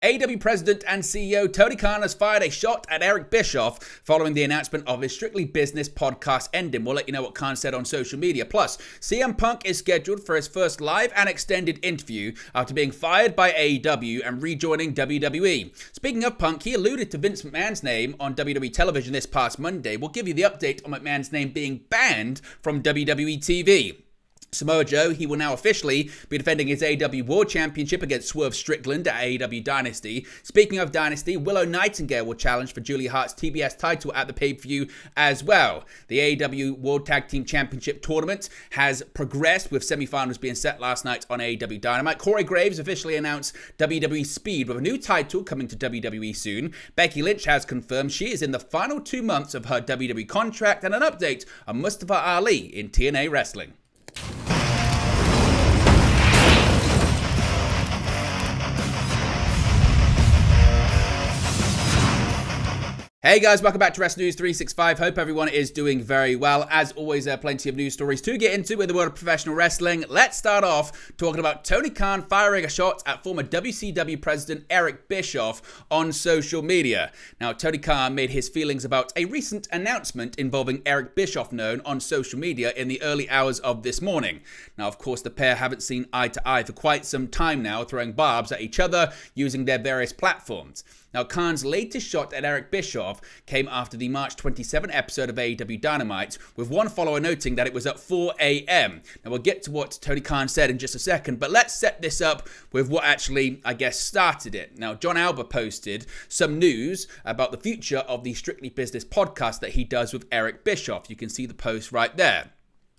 AEW President and CEO Tony Khan has fired a shot at Eric Bischoff following the announcement of his Strictly Business podcast ending. We'll let you know what Khan said on social media. Plus, CM Punk is scheduled for his first live and extended interview after being fired by AEW and rejoining WWE. Speaking of Punk, he alluded to Vince McMahon's name on WWE television this past Monday. We'll give you the update on McMahon's name being banned from WWE TV. Samoa Joe, he will now officially be defending his AEW World Championship against Swerve Strickland at AEW Dynasty. Speaking of Dynasty, Willow Nightingale will challenge for Julia Hart's TBS title at the pay-per-view as well. The AEW World Tag Team Championship tournament has progressed, with semifinals being set last night on AEW Dynamite. Corey Graves officially announced WWE Speed with a new title coming to WWE soon. Becky Lynch has confirmed she is in the final 2 months of her WWE contract, and an update on Mustafa Ali in TNA Wrestling. Hey guys, welcome back to Wrestling News 365. Hope everyone is doing very well. As always, there are plenty of news stories to get into in the world of professional wrestling. Let's start off talking about Tony Khan firing a shot at former WCW President Eric Bischoff on social media. Now, Tony Khan made his feelings about a recent announcement involving Eric Bischoff known on social media in the early hours of this morning. Now, of course, the pair haven't seen eye to eye for quite some time now, throwing barbs at each other using their various platforms. Now, Khan's latest shot at Eric Bischoff came after the March 27 episode of AEW Dynamite, with one follower noting that it was at 4 a.m. Now, we'll get to what Tony Khan said in just a second, but let's set this up with what actually, I guess, started it. Now, John Alba posted some news about the future of the Strictly Business podcast that he does with Eric Bischoff. You can see the post right there.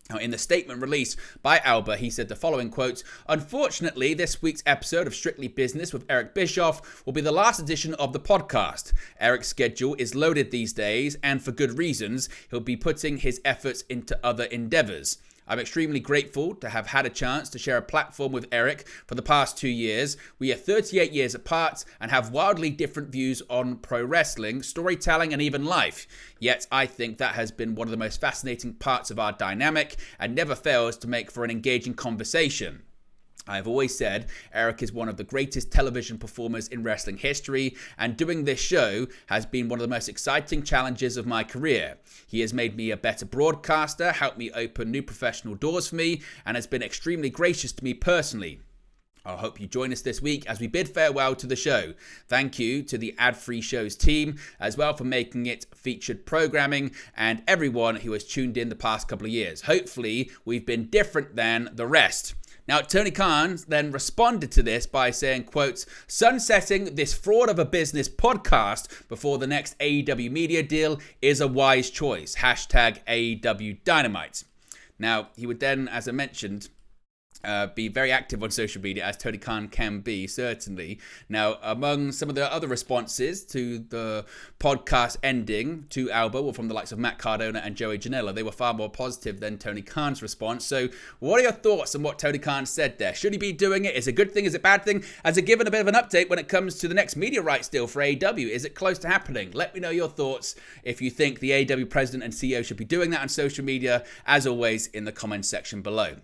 Now, in the statement released by Alba, he said the following quotes: "Unfortunately, this week's episode of Strictly Business with Eric Bischoff will be the last edition of the podcast. Eric's schedule is loaded these days, and for good reasons. He'll be putting his efforts into other endeavors. I'm extremely grateful to have had a chance to share a platform with Eric for the past 2 years. We are 38 years apart and have wildly different views on pro wrestling, storytelling, and even life. Yet I think that has been one of the most fascinating parts of our dynamic and never fails to make for an engaging conversation. I've always said Eric is one of the greatest television performers in wrestling history, and doing this show has been one of the most exciting challenges of my career. He has made me a better broadcaster, helped me open new professional doors for me, and has been extremely gracious to me personally. I hope you join us this week as we bid farewell to the show. Thank you to the Ad-Free Shows team as well for making it featured programming, and everyone who has tuned in the past couple of years. Hopefully, we've been different than the rest." Now, Tony Khan then responded to this by saying, quote, "Sunsetting this fraud of a business podcast before the next AEW media deal is a wise choice. Hashtag AEW Dynamite." Now, he would then, as I mentioned, be very active on social media, as Tony Khan can be, certainly. Now, among some of the other responses to the podcast ending to Alba were from the likes of Matt Cardona and Joey Janela. They were far more positive than Tony Khan's response. So what are your thoughts on what Tony Khan said there? Should he be doing it? Is it a good thing? Is it a bad thing? Has it given a bit of an update when it comes to the next media rights deal for AEW? Is it close to happening? Let me know your thoughts if you think the AEW president and CEO should be doing that on social media, as always, in the comments section below.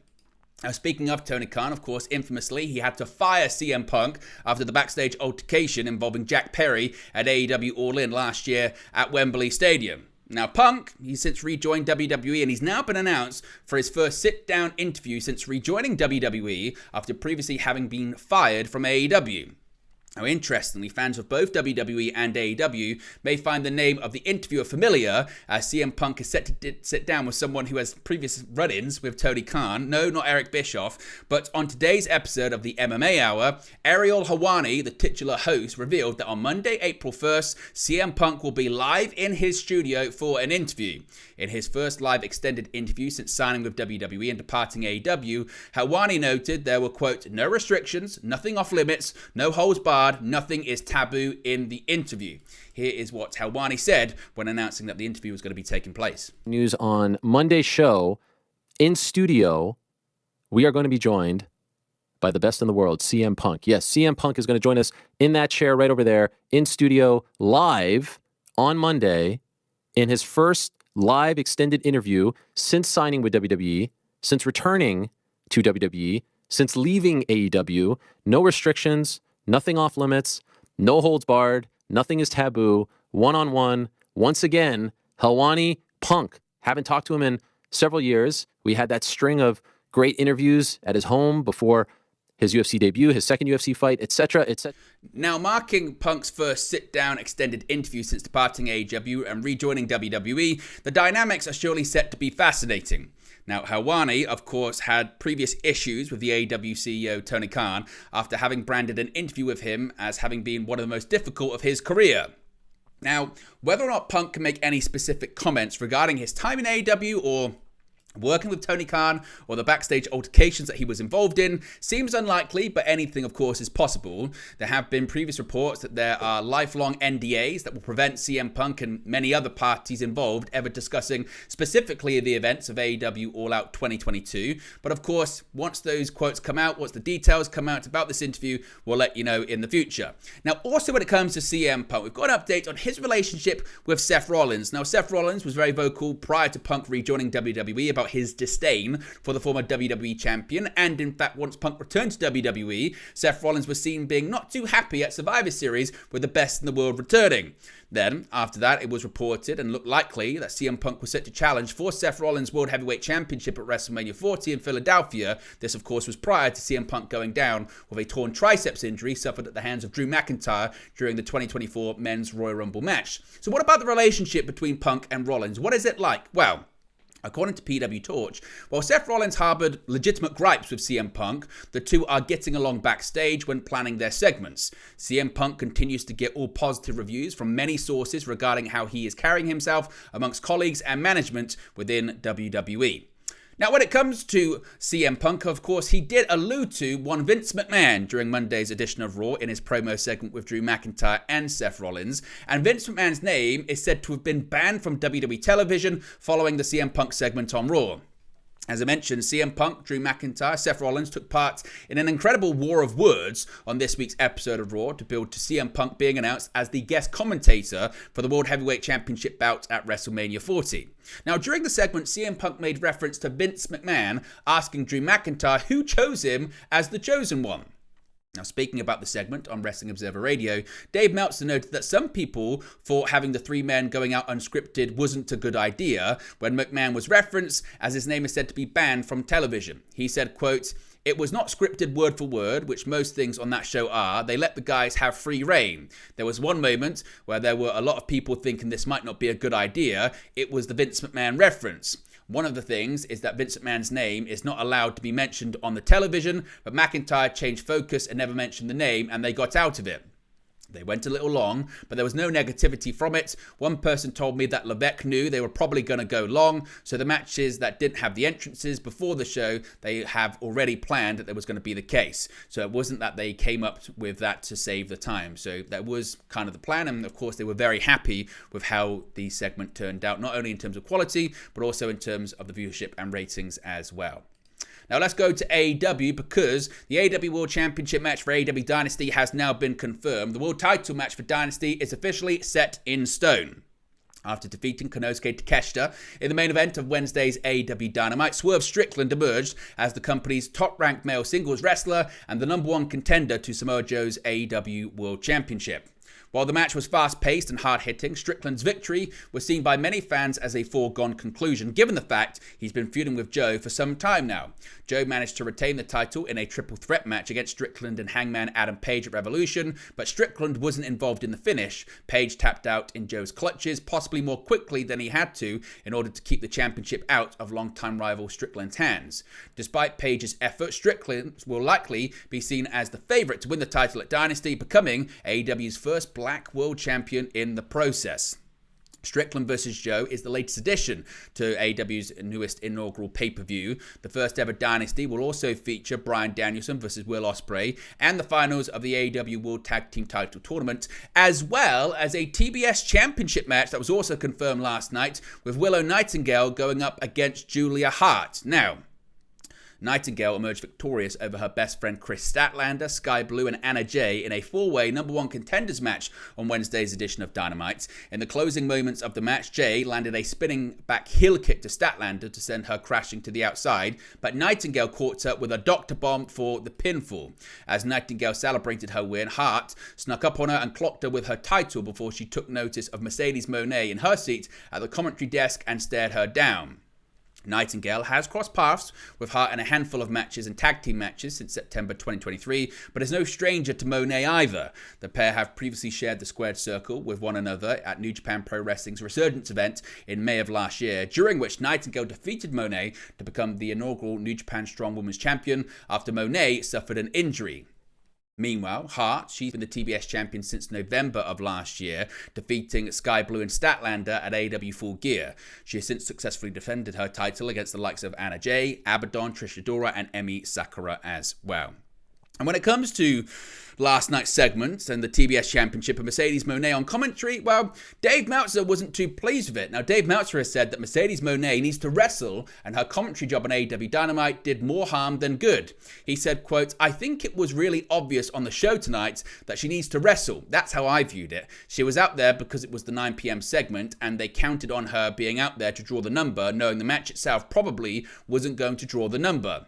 Now, speaking of Tony Khan, of course, infamously, he had to fire CM Punk after the backstage altercation involving Jack Perry at AEW All In last year at Wembley Stadium. Now, Punk, he's since rejoined WWE, and he's now been announced for his first sit-down interview since rejoining WWE after previously having been fired from AEW. Now, interestingly, fans of both WWE and AEW may find the name of the interviewer familiar, as CM Punk is set to sit down with someone who has previous run-ins with Tony Khan. No, not Eric Bischoff. But on today's episode of the MMA Hour, Ariel Helwani, the titular host, revealed that on Monday, April 1st, CM Punk will be live in his studio for an interview. In his first live extended interview since signing with WWE and departing AEW, Helwani noted there were, quote, "no restrictions, nothing off limits, no holds barred, nothing is taboo in the interview." Here is what Helwani said when announcing that the interview was going to be taking place. News on Monday's show, in studio, we are going to be joined by the best in the world, CM Punk. Yes, CM Punk is going to join us in that chair right over there, in studio, live on Monday, in his first live extended interview since signing with WWE, since returning to WWE, since leaving AEW. No restrictions, nothing off limits. No holds barred. Nothing is taboo. One-on-one. Once again, Helwani Punk. Haven't talked to him in several years. We had that string of great interviews at his home before his UFC debut, his second UFC fight, etc., etc. Now, marking Punk's first sit-down extended interview since departing AEW and rejoining WWE, the dynamics are surely set to be fascinating. Now, Helwani, of course, had previous issues with the AEW CEO Tony Khan after having branded an interview with him as having been one of the most difficult of his career. Now, whether or not Punk can make any specific comments regarding his time in AEW or working with Tony Khan or the backstage altercations that he was involved in seems unlikely, but anything, of course, is possible. There have been previous reports that there are lifelong NDAs that will prevent CM Punk and many other parties involved ever discussing specifically the events of AEW All Out 2022. But of course, once those quotes come out, once the details come out about this interview, we'll let you know in the future. Now, also when it comes to CM Punk, we've got an update on his relationship with Seth Rollins. Now, Seth Rollins was very vocal prior to Punk rejoining WWE about his disdain for the former WWE champion, and in fact, once Punk returned to WWE, Seth Rollins was seen being not too happy at Survivor Series with the best in the world returning. Then, after that, it was reported and looked likely that CM Punk was set to challenge for Seth Rollins' World Heavyweight Championship at WrestleMania 40 in Philadelphia. This, of course, was prior to CM Punk going down with a torn triceps injury suffered at the hands of Drew McIntyre during the 2024 Men's Royal Rumble match. So what about the relationship between Punk and Rollins? What is it like? Well, according to PW Torch, while Seth Rollins harbored legitimate gripes with CM Punk, the two are getting along backstage when planning their segments. CM Punk continues to get all positive reviews from many sources regarding how he is carrying himself amongst colleagues and management within WWE. Now, when it comes to CM Punk, of course, he did allude to one Vince McMahon during Monday's edition of Raw in his promo segment with Drew McIntyre and Seth Rollins. And Vince McMahon's name is said to have been banned from WWE television following the CM Punk segment on Raw. As I mentioned, CM Punk, Drew McIntyre, Seth Rollins took part in an incredible war of words on this week's episode of Raw to build to CM Punk being announced as the guest commentator for the World Heavyweight Championship bout at WrestleMania 40. Now, during the segment, CM Punk made reference to Vince McMahon asking Drew McIntyre who chose him as the chosen one. Now, speaking about the segment on Wrestling Observer Radio, Dave Meltzer noted that some people thought having the three men going out unscripted wasn't a good idea when McMahon was referenced, as his name is said to be banned from television. He said, quote, "It was not scripted word for word, which most things on that show are. They let the guys have free reign. There was one moment where there were a lot of people thinking this might not be a good idea. It was the Vince McMahon reference. One of the things is that Vince McMahon's name is not allowed to be mentioned on the television, but McIntyre changed focus and never mentioned the name, and they got out of it. They went a little long, but there was no negativity from it. One person told me that Levesque knew they were probably going to go long, so the matches that didn't have the entrances before the show, they have already planned that there was going to be the case. So it wasn't that they came up with that to save the time. So that was kind of the plan, and of course they were very happy with how the segment turned out, not only in terms of quality, but also in terms of the viewership and ratings as well. Now let's go to AEW, because the AEW World Championship match for AEW Dynasty has now been confirmed. The world title match for Dynasty is officially set in stone. After defeating Konosuke Takeshita in the main event of Wednesday's AEW Dynamite, Swerve Strickland emerged as the company's top-ranked male singles wrestler and the number one contender to Samoa Joe's AEW World Championship. While the match was fast-paced and hard-hitting, Strickland's victory was seen by many fans as a foregone conclusion, given the fact he's been feuding with Joe for some time now. Joe managed to retain the title in a triple threat match against Strickland and Hangman Adam Page at Revolution, but Strickland wasn't involved in the finish. Page tapped out in Joe's clutches, possibly more quickly than he had to, in order to keep the championship out of longtime rival Strickland's hands. Despite Page's effort, Strickland will likely be seen as the favorite to win the title at Dynasty, becoming AEW's first Black World Champion in the process. Strickland vs. Joe is the latest addition to AEW's newest inaugural pay-per-view. The first ever Dynasty will also feature Bryan Danielson vs. Will Ospreay and the finals of the AEW World Tag Team Title Tournament, as well as a TBS Championship match that was also confirmed last night with Willow Nightingale going up against Julia Hart. Now, Nightingale emerged victorious over her best friend Chris Statlander, Sky Blue, and Anna Jay in a four-way number one contenders match on Wednesday's edition of Dynamite. In the closing moments of the match, Jay landed a spinning back heel kick to Statlander to send her crashing to the outside, but Nightingale caught her with a Dr. Bomb for the pinfall. As Nightingale celebrated her win, Hart snuck up on her and clocked her with her title before she took notice of Mercedes Moné in her seat at the commentary desk and stared her down. Nightingale has crossed paths with Hart in a handful of matches and tag team matches since September 2023, but is no stranger to Moné either. The pair have previously shared the squared circle with one another at New Japan Pro Wrestling's Resurgence event in May of last year, during which Nightingale defeated Moné to become the inaugural New Japan Strong Women's Champion after Moné suffered an injury. Meanwhile, Hart, she's been the TBS champion since November of last year, defeating Sky Blue and Statlander at AEW Full Gear. She has since successfully defended her title against the likes of Anna Jay, Abaddon, Trish Adora, and Emi Sakura as well. And when it comes to last night's segments and the TBS Championship and Mercedes Moné on commentary, well, Dave Meltzer wasn't too pleased with it. Now, Dave Meltzer has said that Mercedes Moné needs to wrestle and her commentary job on AEW Dynamite did more harm than good. He said, quote, "I think it was really obvious on the show tonight that she needs to wrestle. That's how I viewed it. She was out there because it was the 9 p.m. segment and they counted on her being out there to draw the number, knowing the match itself probably wasn't going to draw the number.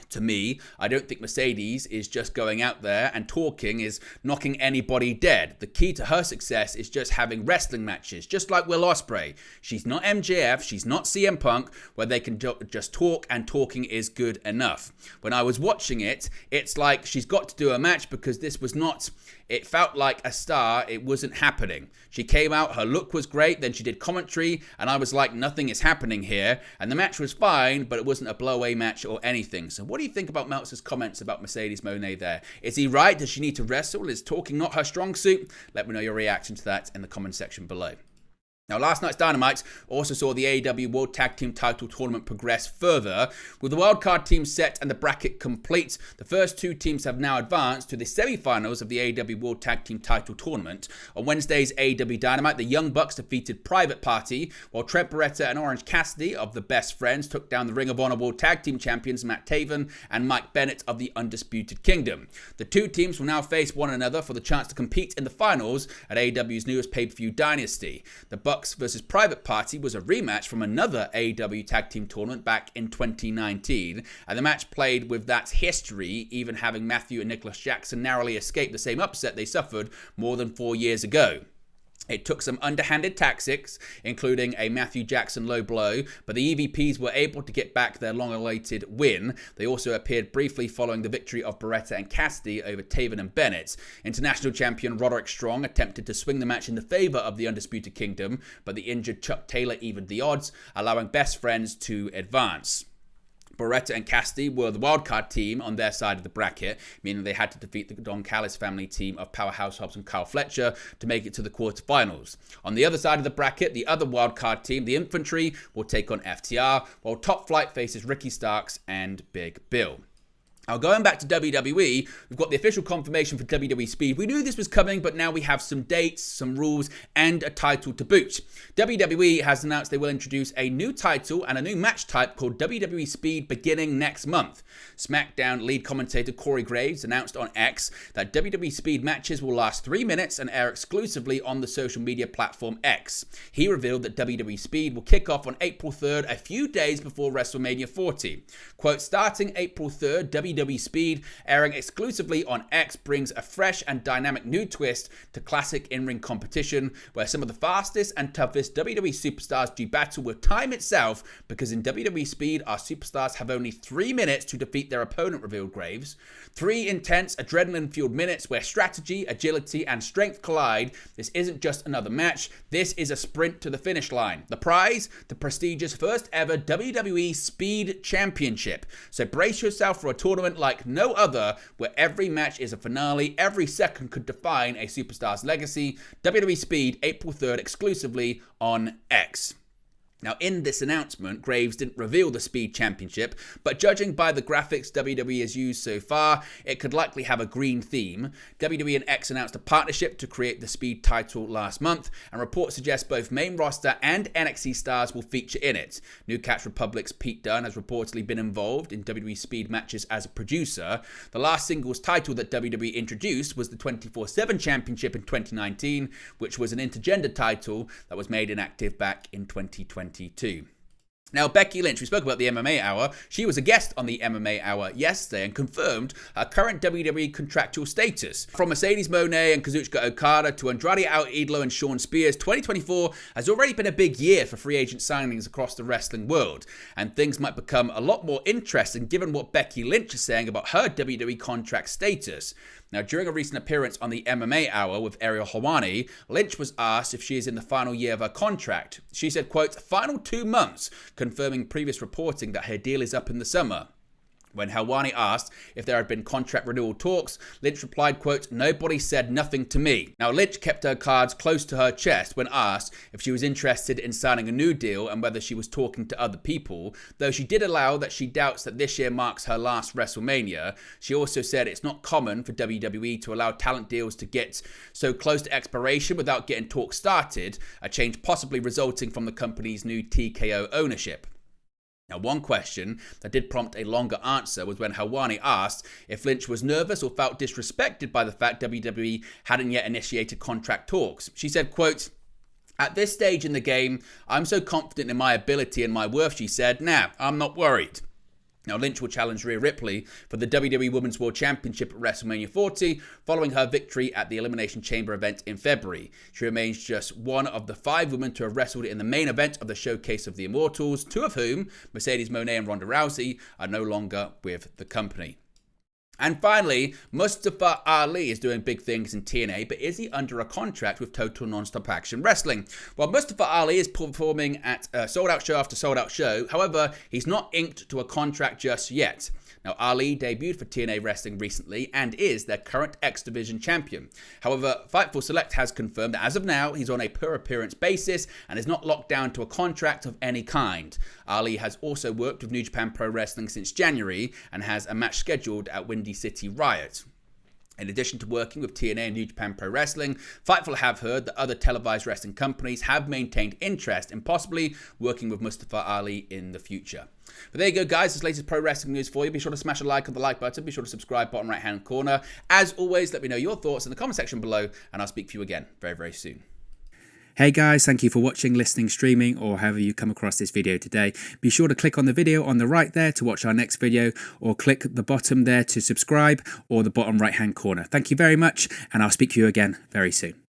To me, I don't think Mercedes is just going out there and talking is knocking anybody dead. The key to her success is just having wrestling matches, just like Will Ospreay. She's not MJF, she's not CM Punk, where they can just talk and talking is good enough. When I was watching it, it's like she's got to do a match because this was not... It felt like a star. It wasn't happening. She came out, her look was great, then she did commentary, and I was like, nothing is happening here. And the match was fine, but it wasn't a blow-away match or anything. So what do you think about Meltzer's comments about Mercedes Moné there? Is he right? Does she need to wrestle? Is talking not her strong suit? Let me know your reaction to that in the comment section below. Now, last night's Dynamite also saw the AEW World Tag Team Title Tournament progress further. With the wildcard team set and the bracket complete, the first two teams have now advanced to the semi-finals of the AEW World Tag Team Title Tournament. On Wednesday's AEW Dynamite, the Young Bucks defeated Private Party, while Trent Beretta and Orange Cassidy of the Best Friends took down the Ring of Honor World Tag Team Champions Matt Taven and Mike Bennett of the Undisputed Kingdom. The two teams will now face one another for the chance to compete in the finals at AEW's newest pay-per-view Dynasty. The Bucks versus Private Party was a rematch from another AEW Tag Team Tournament back in 2019, and the match played with that history, even having Matthew and Nicholas Jackson narrowly escape the same upset they suffered more than 4 years ago. It took some underhanded tactics, including a Matthew Jackson low blow, but the EVPs were able to get back their long-awaited win. They also appeared briefly following the victory of Beretta and Cassidy over Taven and Bennett. International champion Roderick Strong attempted to swing the match in the favor of the Undisputed Kingdom, but the injured Chuck Taylor evened the odds, allowing Best Friends to advance. Beretta and Cassidy were the wildcard team on their side of the bracket, meaning they had to defeat the Don Callis family team of Powerhouse Hobbs and Kyle Fletcher to make it to the quarterfinals. On the other side of the bracket, the other wildcard team, the Infantry, will take on FTR, while Top Flight faces Ricky Starks and Big Bill. Now, going back to WWE, we've got the official confirmation for WWE Speed. We knew this was coming, but now we have some dates, some rules, and a title to boot. WWE has announced they will introduce a new title and a new match type called WWE Speed beginning next month. SmackDown lead commentator Corey Graves announced on X that WWE Speed matches will last 3 minutes and air exclusively on the social media platform X. He revealed that WWE Speed will kick off on April 3rd, a few days before WrestleMania 40. Quote, starting April 3rd, WWE Speed, airing exclusively on X, brings a fresh and dynamic new twist to classic in-ring competition, where some of the fastest and toughest WWE superstars do battle with time itself, because in WWE Speed, our superstars have only 3 minutes to defeat their opponent, revealed Graves. 3 intense, adrenaline-fueled minutes where strategy, agility, and strength collide. This isn't just another match, this is a sprint to the finish line. The prize? The prestigious first ever WWE Speed Championship. So brace yourself for a tournament like no other, where every match is a finale, every second could define a superstar's legacy. WWE Speed, April 3rd, exclusively on X. Now, in this announcement, Graves didn't reveal the Speed Championship, but judging by the graphics WWE has used so far, it could likely have a green theme. WWE and X announced a partnership to create the Speed title last month, and reports suggest both main roster and NXT stars will feature in it. New Catch Republic's Pete Dunne has reportedly been involved in WWE Speed matches as a producer. The last singles title that WWE introduced was the 24/7 Championship in 2019, which was an intergender title that was made inactive back in 2022. Now, Becky Lynch, we spoke about the MMA Hour. She was a guest on the MMA Hour yesterday and confirmed her current WWE contractual status. From Mercedes Moné and Kazuchika Okada to Andrade Idolo and Shawn Spears, 2024 has already been a big year for free agent signings across the wrestling world. And things might become a lot more interesting given what Becky Lynch is saying about her WWE contract status. Now, during a recent appearance on the MMA Hour with Ariel Helwani, Lynch was asked if she is in the final year of her contract. She said, quote, "final 2 months," confirming previous reporting that her deal is up in the summer. When Helwani asked if there had been contract renewal talks, Lynch replied, quote, "nobody said nothing to me." Now, Lynch kept her cards close to her chest when asked if she was interested in signing a new deal and whether she was talking to other people, though she did allow that she doubts that this year marks her last WrestleMania. She also said it's not common for WWE to allow talent deals to get so close to expiration without getting talks started, a change possibly resulting from the company's new TKO ownership. Now, one question that did prompt a longer answer was when Helwani asked if Lynch was nervous or felt disrespected by the fact WWE hadn't yet initiated contract talks. She said, quote, "at this stage in the game, I'm so confident in my ability and my worth," she said, "nah, I'm not worried." Now, Lynch will challenge Rhea Ripley for the WWE Women's World Championship at WrestleMania 40, following her victory at the Elimination Chamber event in February. She remains just one of the 5 women to have wrestled in the main event of the Showcase of the Immortals, 2 of whom, Mercedes Moné and Ronda Rousey, are no longer with the company. And finally, Mustafa Ali is doing big things in TNA, but is he under a contract with Total Nonstop Action Wrestling? Well, Mustafa Ali is performing at sold-out show after sold-out show. However, he's not inked to a contract just yet. Now, Ali debuted for TNA Wrestling recently and is their current X Division champion. However, Fightful Select has confirmed that as of now, he's on a per-appearance basis and is not locked down to a contract of any kind. Ali has also worked with New Japan Pro Wrestling since January and has a match scheduled at Windy City Riot. In addition to working with TNA and New Japan Pro Wrestling, Fightful have heard that other televised wrestling companies have maintained interest in possibly working with Mustafa Ali in the future. But there you go, guys. This latest pro wrestling news for you. Be sure to smash a like on the like button. Be sure to subscribe, bottom right-hand corner. As always, let me know your thoughts in the comment section below, and I'll speak to you again very, very soon. Hey guys, thank you for watching, listening, streaming, or however you come across this video today. Be sure to click on the video on the right there to watch our next video, or click the bottom there to subscribe, or the bottom right hand corner. Thank you very much, and I'll speak to you again very soon.